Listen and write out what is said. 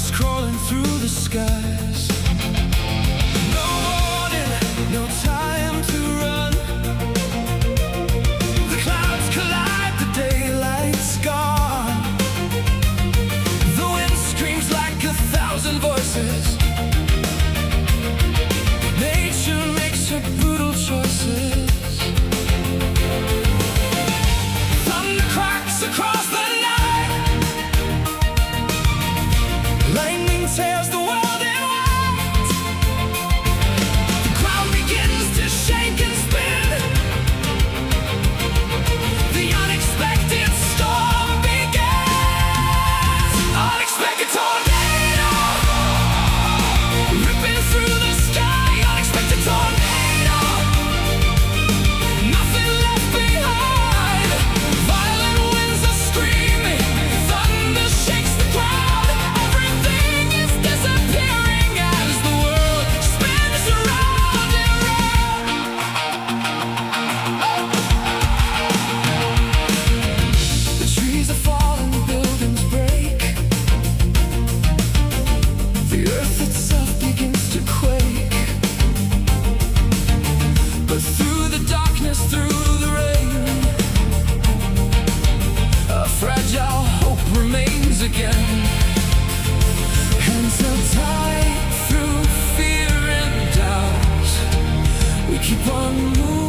clouds crawling through the skies. No warning, no time to run. The clouds collide, the daylight's gone. The wind screams like 1,000 voices. Nature makes her brutal choices. Thunder cracks across the night. Lightning tears the world in white. The ground begins to shake and spin. The unexpected storm begins. Unexpected tornado ripping through the sky. Unexpected tornado, nothing left behind. Violent winds are screaming, thunder shakes the ground. Everything is disappearing as the world spins around and round. The trees are falling, buildings break. The earth itself begins to quake. But through the darkness, through the rain, a fragile hope remains again. Hands held tight through fear and doubt, we keep on moving.